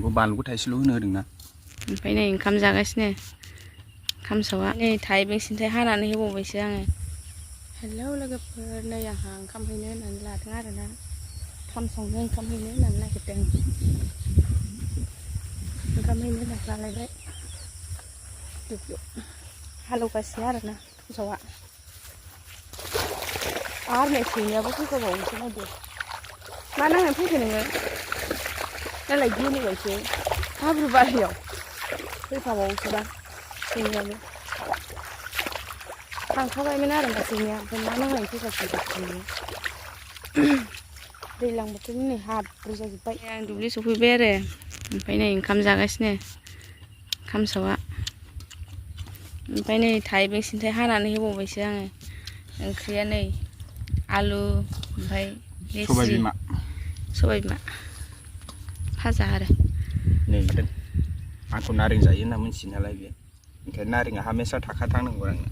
नोंखौ बानलुखौ थाइसेल' होनो होदोंना ओमफ्राय नै ओंखाम जागासिनो खामसावा नै थाइबें सिन्थाय हानानै होबावबायसो आङो हेलौ लोगोफोर नै आंहा ओंखाम हैनो होननानै लादों आरोना खामसावनो ओंखाम हैनो होननानै नागिरदों ओंखाम हैनो होननानै लालायबाय दुब्लियाव हालेवगासिनो आरोना खामसावा आरो नै सैमायाबो फैखाबावनोसै नायदो मा नांनानै फैखो नोङो नालाय गेलेबायसो हाब्रु बारियाव फैखाबावोसोबा सैमायाबो थांखाबायमोन आरो दा सैमाया ओमफ्राय मा नांनानै फैगासिनो सैमाया दैज्लां बोथोरनि नै हाब्रु जाजोब्बाय आं दुब्लि सफैबाय आरो ओमफ्राय नै ओंखाम जागासिनो खामसावा ओमफ्राय नै थाइबें सिन्थाय हानानै होबावबायसो आङो ओंख्रिया नै आलु ओमफ्राय लेस्रि सबाय बिमा भाजा आरो नै आंखौ नारें जायो होनना मिथियो नालाय बे ओंखायनो नारेंआ हामेसा थाखाथारनांगौ आंनो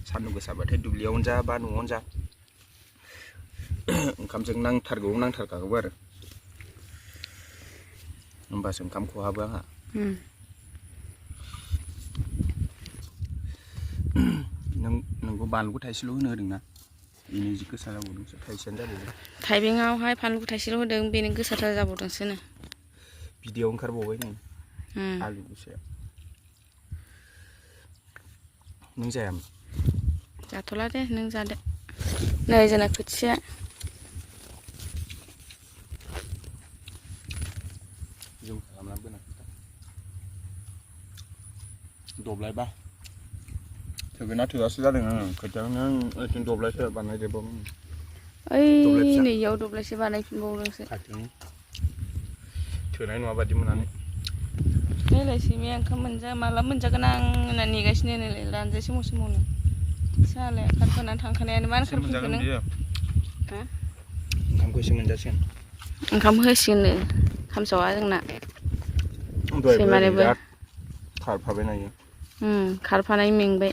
सान्दुं गोसाबाथाय दुब्लियावनो जा बा न'आवनो जा ओंखामजों नांथारखागौ आरो होमबासो ओंखाम खहाबो आंहा नोंखौ बानलुखौ थाइसेल' होनो होदोंना बेनो जि गोसा जाबावदोंसो थाइसेयानो जाबावदों थाइबेंआवहाय फानलुखौ थाइसेल' होदों बेनो गोसाथार जाबावदोंसोनो बिदैयाव ओंखारबावबाय नै आलु गोसाया नों जायामोन जाथ'ला दे नों जादो नै जोंना खोथिया जों खालामना बोनां दब्लायबा थोगोना थोआसो जादों आङो खोथियाखौनो ओरैनो दब्लायसे बानायदेरबावो ओइ नैयाव दब्लायसे बानायफिनबावदोंसो थोनाय नङा बादि मोननानै नैलाय सैमाया ओंखाम माला मोनजागोन आं होनना नेगासिनो नैलाय लानजाय सोमाव सोमावनो सालाया खारफानानै थांखानायानो मानो खारफैखो नों ओंखामखौसो मोनजासिगोन ओंखाम होसिगोननो खामसावा जोंना सैमानोबो खारफाबाय नायो खारफानाय मेंबाय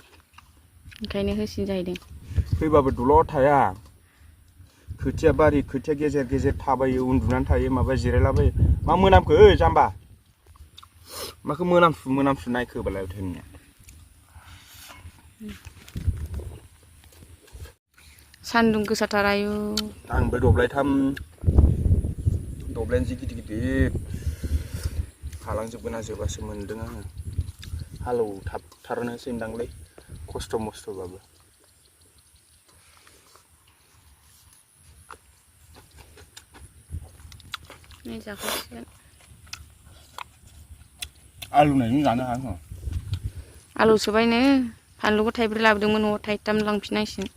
ओंखायनो होसिन जाहैदों फैबाबो दलर थाया खोथिया बारि खोथिया गेजेर गेजेर थाबायो उन्दुनानै थायो माबा जिरायलाबायो मा मोनामखो जाम्बा माखौ मोनामसु नायखोबालाय नोंनिया सान्दुं गोसाथार आयु आंबो दब्लायानो जि गिदिर गिदिर हालांजोबगोन ना जोबासो मोन्दों आङो हालेवथाबथारनोसै दांलै खस्थ' मस्थ'बाबो नै जाखासिगोन आलु नायजों जानो हाया आलु सोबायनो फानलुखौ थाइब्रै लाबोदोंमोन न'आव थाइथाम लांफिननांसिगोन